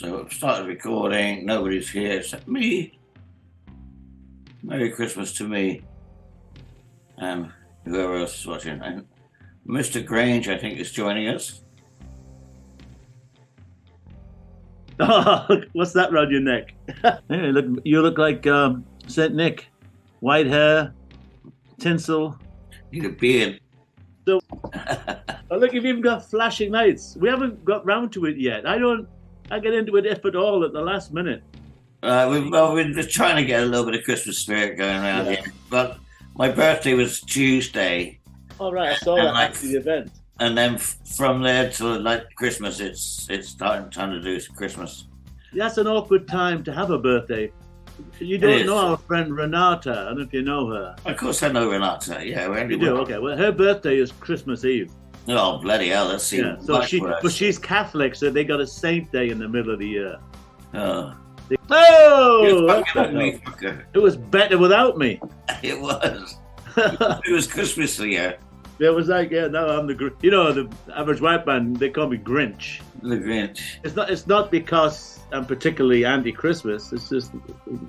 So I've started recording. Nobody's here except me. Merry Christmas to me and whoever else is watching. And Mr. Grange, I think, is joining us. Oh, what's that round your neck? Hey, you look like Saint Nick. White hair, tinsel. Need a beard. So, oh, look, you've even got flashing lights. We haven't got round to it yet. I get into it if at all at the last minute. We're just trying to get a little bit of Christmas spirit going around here. But my birthday was Tuesday. All right, I saw that after the event. And then from there to like Christmas, it's time to do Christmas. That's an awkward time to have a birthday. You don't know our friend Renata. I don't know if you know her. Of course I know Renata. Yeah, you do. Okay. Well, her birthday is Christmas Eve. Oh bloody hell! Let's see. Yeah. So she's Catholic, so they got a saint day in the middle of the year. Oh. It was better without me. It was. It was Christmas here. It was like, no, I'm the average white man, they call me Grinch. The Grinch. It's not because I'm particularly anti-Christmas. It's just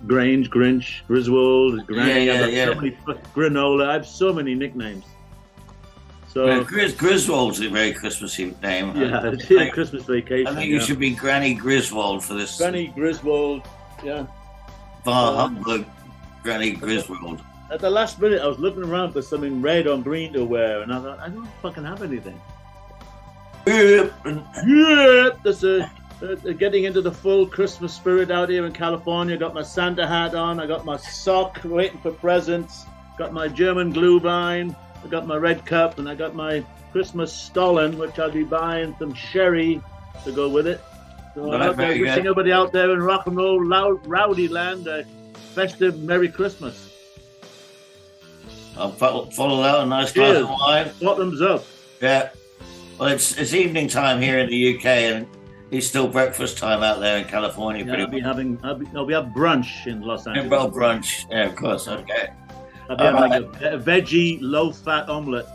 Grange, Grinch, Griswold, Granny. So many, Granola. I have so many nicknames. So Griswold's a very Christmassy name. Yeah, it's a Christmas vacation. I think you should be Granny Griswold for this. Granny Griswold, yeah. Humbug, Granny Griswold. At the last minute, I was looking around for something red or green to wear, and I thought, I don't fucking have anything. That's getting into the full Christmas spirit out here in California. Got my Santa hat on. I got my sock waiting for presents. Got my German glühwein. I got my red cup, and I got my Christmas Stollen, which I'll be buying some sherry to go with it. So I'm wishing everybody out there in rock and roll rowdy land a festive Merry Christmas. I'll follow that a nice glass of wine. Bottoms up. Yeah. Well, it's evening time here in the UK, and it's still breakfast time out there in California. Yeah, we have brunch in Los Angeles. Well, brunch. Yeah, of course. Okay. I'll be having a veggie, low-fat omelette.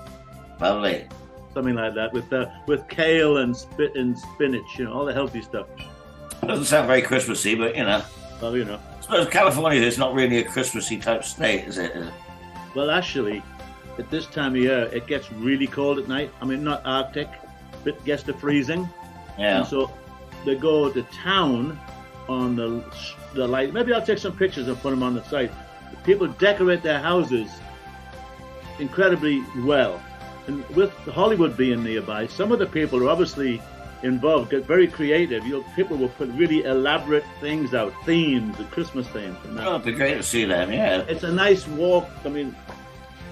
Lovely. Something like that with kale and spinach. All the healthy stuff. It doesn't sound very Christmassy, but Well, I suppose California is not really a Christmassy type state, is it? Well, actually, at this time of year, it gets really cold at night. I mean, not Arctic, but it gets to freezing. Yeah. And so they go to town on the light. Maybe I'll take some pictures and put them on the site. People decorate their houses incredibly well. And with Hollywood being nearby, some of the people are obviously involved, get very creative. People will put really elaborate things out, themes, the Christmas themes. Oh, it'd be great to see them, yeah. It's a nice walk. I mean,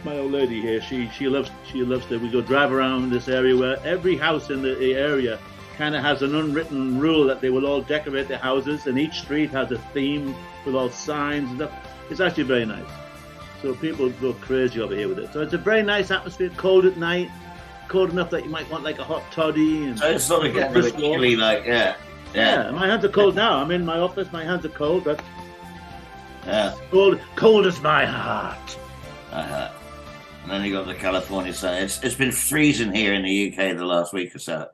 my old lady here, she loves to, we go drive around this area where every house in the area kind of has an unwritten rule that they will all decorate their houses, and each street has a theme with all signs and stuff. It's actually very nice. So people go crazy over here with it. So it's a very nice atmosphere, cold at night, cold enough that you might want like a hot toddy. And so it's sort of getting really chilly, like, yeah. My hands are cold now. I'm in my office, my hands are cold, but cold as my heart. And then you got the California sun. It's been freezing here in the UK the last week or so.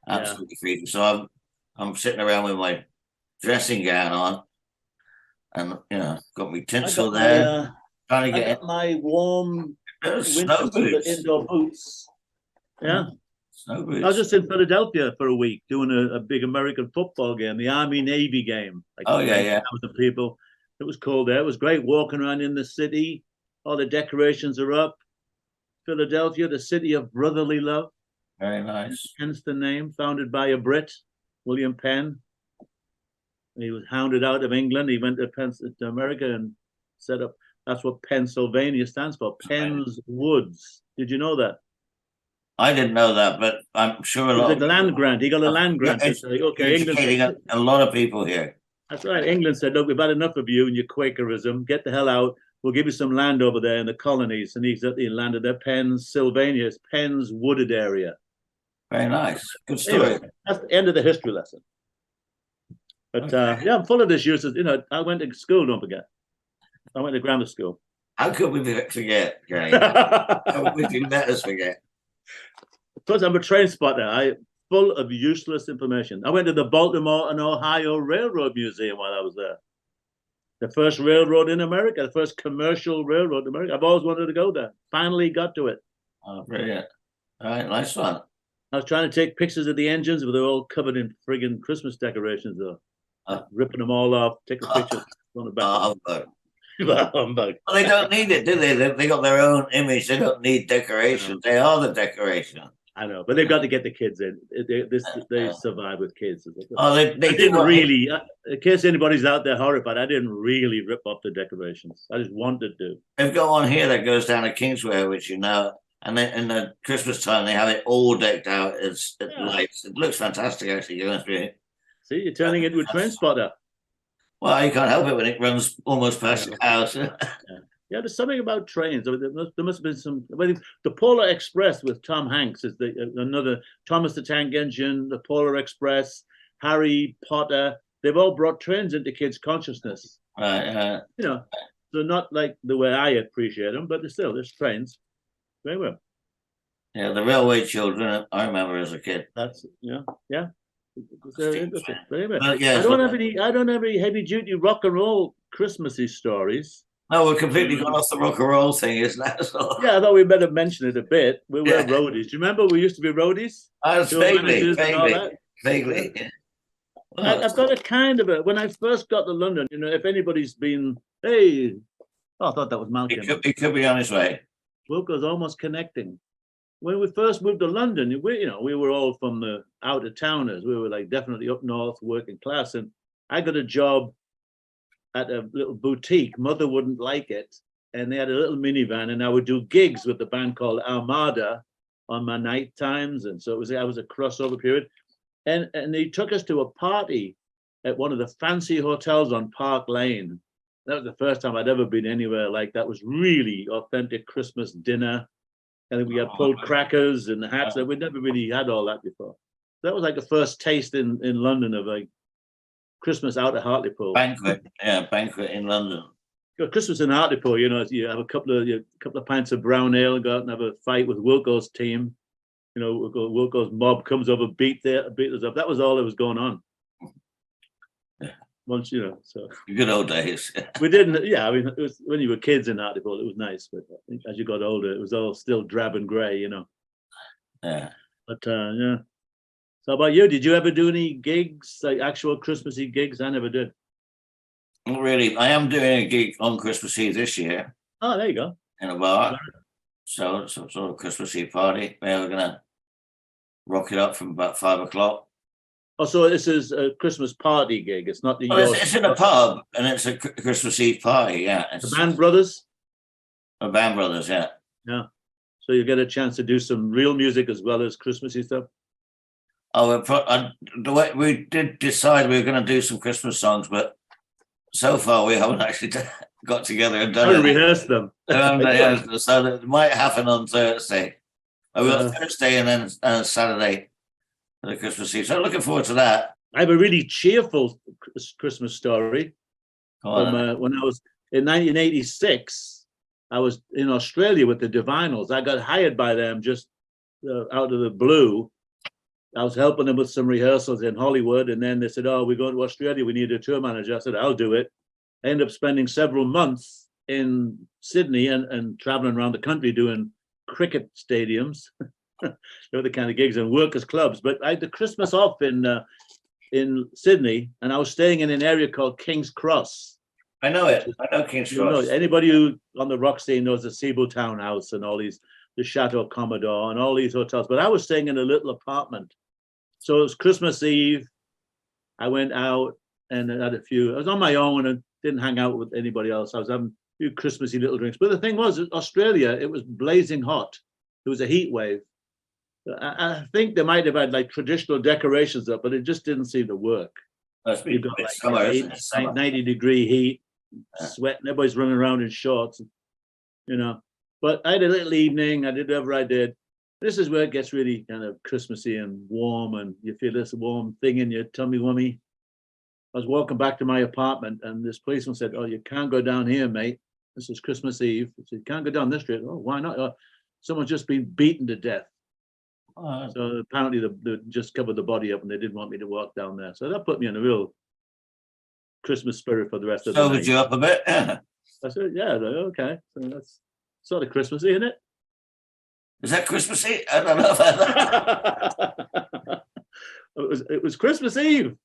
Absolutely freezing. So I'm sitting around with my dressing gown on, and got my tinsel there. Trying to get my warm indoor boots. Yeah. Snow boots. I was just in Philadelphia for a week doing a big American football game, the Army-Navy game. Like 1,000 people. It was cold there. It was great walking around in the city. All the decorations are up. Philadelphia, the city of brotherly love. Very nice. Hence the name, founded by a Brit, William Penn. He was hounded out of England. He went to America and set up. That's what Pennsylvania stands for. Penn's Woods. Did you know that? I didn't know that, but I'm sure a land grant. He got a land grant. England, a lot of people here. That's right. England said, look, we've had enough of you and your Quakerism. Get the hell out. We'll give you some land over there in the colonies. And he landed there. Pennsylvania. It's Penn's wooded area. Very nice. Good story. Anyway, that's the end of the history lesson. But I'm full of this use. I went to school, don't forget. I went to grammar school. How could we forget, Gary? How would you let us forget? Plus, I'm a train spotter. full of useless information. I went to the Baltimore and Ohio Railroad Museum while I was there. The first railroad in America, the first commercial railroad in America. I've always wanted to go there. Finally got to it. Oh, brilliant. All right, nice one. I was trying to take pictures of the engines, but they're all covered in friggin' Christmas decorations, though. Ripping them all off, taking pictures on the back. Humbug. Humbug. Well, they don't need it, do they? They got their own image. They don't need decoration. They are the decoration. I know, but they've got to get the kids in. They survive with kids. Oh, they didn't really. In case anybody's out there horrified, I didn't really rip off the decorations. I just wanted to. They've got one here that goes down to Kingsway, which you know, and then in the Christmas time they have it all decked out as lights. It looks fantastic, actually. Going through. See, you're turning into a train spotter. Well, you can't help it when it runs almost past your house. Yeah, there's something about trains. There must have been some. The Polar Express with Tom Hanks is another. Thomas the Tank Engine, the Polar Express, Harry Potter. They've all brought trains into kids' consciousness. Right. You know, so not like the way I appreciate them, but there's trains. Very well. Yeah, the Railway Children. I remember as a kid. That's yeah. Very well. Yeah, I don't have any heavy duty rock and roll Christmassy stories. No, we're completely gone off the rock and roll thing, isn't that? So. Yeah, I thought we better mention it a bit. We were roadies. Do you remember we used to be roadies? Vaguely. Well, I've got a kind of when I first got to London, if anybody's been, I thought that was Malcolm. It could be on his way. Wilko's almost connecting. When we first moved to London, we were all from the out of towners. We were like definitely up north, working class, and I got a job at a little boutique. Mother wouldn't like it, and they had a little minivan, and I would do gigs with the band called Armada on my night times, and so I was a crossover period, and they took us to a party at one of the fancy hotels on Park Lane. That was the first time I'd ever been anywhere like that. It was really authentic Christmas dinner, and we had pulled crackers and hats. We'd never really had all that before. That was like the first taste in London of like Christmas out at Hartlepool. Banquet in London. Christmas in Hartlepool, you have a couple of pints of brown ale, go out and have a fight with Wilko's team. Wilko's mob comes over, beat us up. That was all that was going on. Once, so good old days. We didn't. Yeah, I mean, it was when you were kids in Hartlepool, it was nice, but I think as you got older, it was all still drab and grey, Yeah. But yeah. So about you, did you ever do any gigs, like actual Christmassy gigs? I never did. Not really. I am doing a gig on Christmas Eve this year. Oh, there you go. In a bar. So some sort of Christmas Eve party where we're gonna rock it up from about 5:00. Oh, so this is a Christmas party gig. It's not the. It's in a pub and it's a Christmas Eve party. Yeah. It's the Band Brothers. Band Brothers, yeah. Yeah. So you get a chance to do some real music as well as Christmassy stuff. Oh, the way we did decide we were going to do some Christmas songs, but so far we haven't actually got together and done it. Rehearsed them. So that might happen on Thursday. I've got Thursday and then Saturday for the Christmas Eve. So looking forward to that. I have a really cheerful Christmas story. When I was in 1986, I was in Australia with the Divinals. I got hired by them just out of the blue. I was helping them with some rehearsals in Hollywood, and then they said, "Oh, we're going to Australia. We need a tour manager." I said, "I'll do it." I ended up spending several months in Sydney and traveling around the country doing cricket stadiums. They were the kind of gigs and workers' clubs. But I had the Christmas off in Sydney, and I was staying in an area called King's Cross. I know it. I know King's Cross. Anybody who on the rock scene knows the Cebu Townhouse and all these, the Chateau Commodore and all these hotels. But I was staying in a little apartment. So it was Christmas Eve. I went out and had a few. I was on my own and didn't hang out with anybody else. I was having a few Christmassy little drinks. But the thing was, Australia, it was blazing hot. It was a heat wave. I think they might have had like traditional decorations up, but it just didn't seem to work. You've got like summer, 90-degree heat, sweating. Everybody's running around in shorts, But I had a little evening. I did whatever I did. This is where it gets really kind of Christmassy and warm, and you feel this warm thing in your tummy wummy. I was walking back to my apartment, and this policeman said, "Oh, you can't go down here, mate. This is Christmas Eve." I said, "You can't go down this street." "Oh, why not?" "Oh, someone's just been beaten to death." So apparently they just covered the body up and they didn't want me to walk down there. So that put me in a real Christmas spirit for the rest of the night. Sobered you up a bit, yeah. I said, yeah, okay. So that's sort of Christmassy, isn't it? Is that Christmassy? I don't know about that. It was Christmas Eve.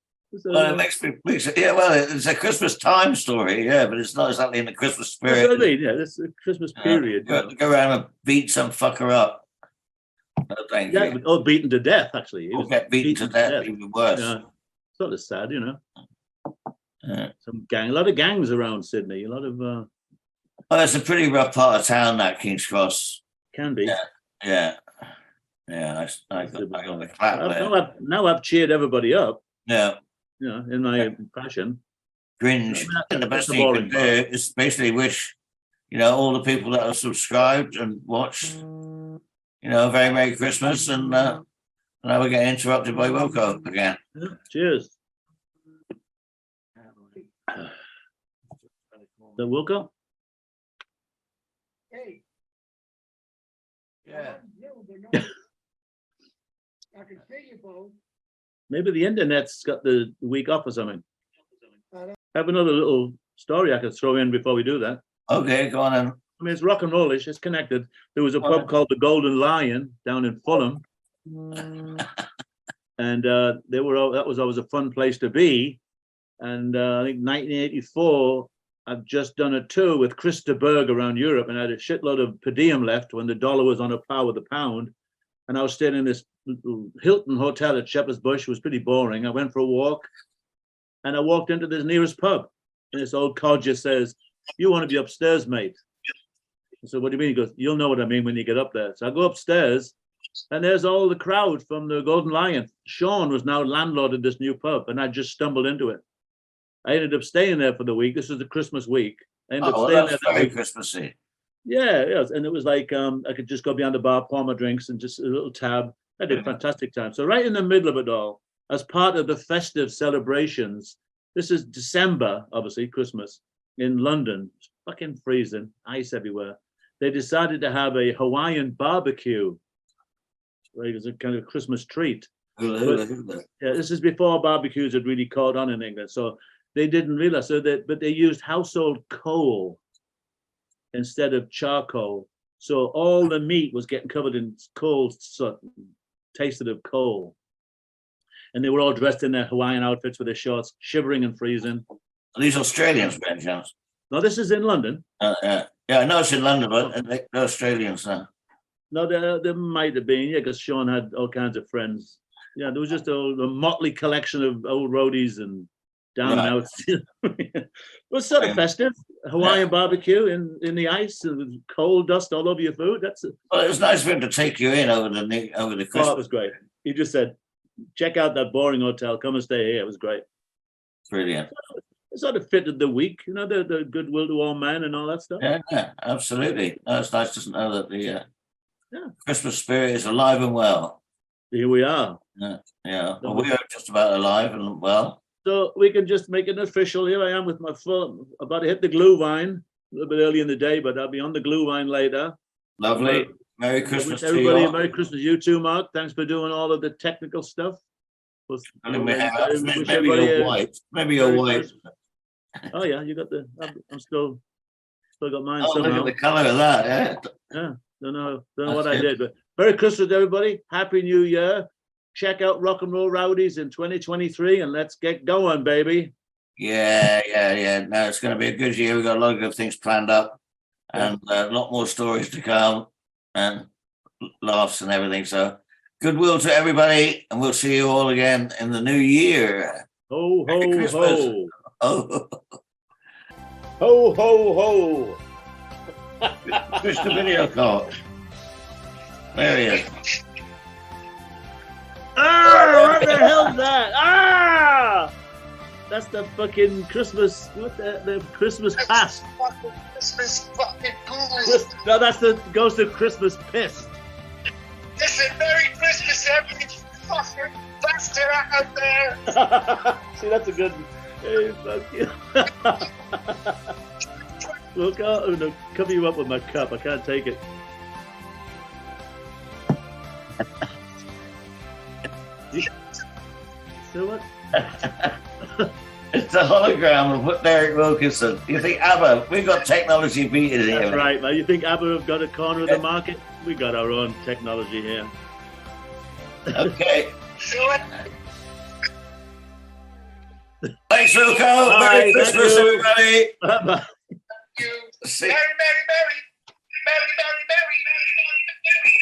Well, it makes it, yeah, well, it's a Christmas time story, yeah, but it's not exactly in the Christmas spirit. That's what I mean, yeah, it's a Christmas period. Go around and beat some fucker up. No, thank you. Or beaten to death, actually. Or get beaten to death, even worse. Yeah. Sort of sad, you know. Yeah. A lot of gangs around Sydney. A lot of. Well, it's a pretty rough part of town, that King's Cross. Can be. Yeah. I got the clap there. Now I've cheered everybody up. Yeah. You know, in my fashion. Cringe. And the best thing you can do is basically wish, all the people that are subscribed and watched, a very Merry Christmas, and now we're getting interrupted by Wilko again. Yeah, cheers. The Wilko? Hey. Yeah. I can see you both. Maybe the internet's got the week off or something. I have another little story I could throw in before we do that. Okay, go on then. I mean, it's rock and rollish. It's connected. There was a pub called the Golden Lion down in Fulham, and that was always a fun place to be. And I think 1984, I've just done a tour with Chris de Burgh around Europe, and I had a shitload of per diem left when the dollar was on a par with the pound. And I was staying in this little Hilton hotel at Shepherd's Bush. It was pretty boring. I went for a walk, and I walked into this nearest pub, and this old codger says, "You want to be upstairs, mate?" I said, "What do you mean?" He goes, "You'll know what I mean when you get up there." So I go upstairs, and there's all the crowd from the Golden Lion. Sean was now landlord of this new pub, and I just stumbled into it. I ended up staying there for the week. This was the Christmas week. I ended up staying there very Christmassy. Yeah, yes. And it was like I could just go behind the bar, pour my drinks, and just a little tab. I had a fantastic time. So right in the middle of it all, as part of the festive celebrations, this is December, obviously, Christmas, in London. It's fucking freezing, ice everywhere. They decided to have a Hawaiian barbecue. It was a kind of Christmas treat. But, yeah, this is before barbecues had really caught on in England. So they didn't realize but they used household coal instead of charcoal. So all the meat was getting covered in coal, tasted of coal. And they were all dressed in their Hawaiian outfits with their shorts, shivering and freezing. Are these Australians, by any chance? No, this is in London. Yeah, I know it's in London, but they're Australians now. No, there might have been, because Sean had all kinds of friends. Yeah, there was just a motley collection of old roadies and down and outs. It was sort of festive. Hawaiian barbecue in the ice, and coal dust all over your food. Well, it was nice for him to take you in over the Christmas. Oh, it was great. He just said, "Check out that boring hotel. Come and stay here." It was great. Brilliant. It sort of fitted the week, the goodwill to all men and all that stuff. Yeah, absolutely. It's nice to know that the Christmas spirit is alive and well. Here we are. Yeah. Well, we are just about alive and well. So we can just make it official. Here I am with my full, about to hit the glue vine a little bit early in the day, but I'll be on the glue vine later. Lovely. Merry Christmas everybody. To you. Merry Christmas, you too, Mark. Thanks for doing all of the technical stuff. Maybe you're white. Maybe you're white. Oh yeah, you got I'm still got mine. Oh, somehow. look at the colour of that. Yeah. Don't know what I did, but Merry Christmas, everybody. Happy New Year. Check out Rock and Roll Rowdies in 2023, and let's get going, baby. Yeah. No, it's going to be a good year. We've got a lot of good things planned up, and a lot more stories to come, and laughs and everything. So, goodwill to everybody, and we'll see you all again in the new year. Ho, ho, ho. Oh. Ho, ho, ho. Push the video card. There he is. What the hell's that? That's the fucking Christmas. What the Christmas past? Christmas fucking cool. No, that's goes to Christmas pissed. Listen, Merry Christmas, every fucking bastard out there. See, that's a good. Hey, fuck you. Look, I'm gonna cover you up with my cup. I can't take it. So what? It's a hologram of what Derek Wilkinson. You think ABBA? We've got technology beaters here. That's right, man. You think ABBA have got a corner of the market? We got our own technology here. Okay. So it. Thanks, Wilko. Bye, Merry Christmas, thank you. everybody. Bye-bye. You. See- Merry, merry, merry. Merry, merry, merry, merry, merry, merry.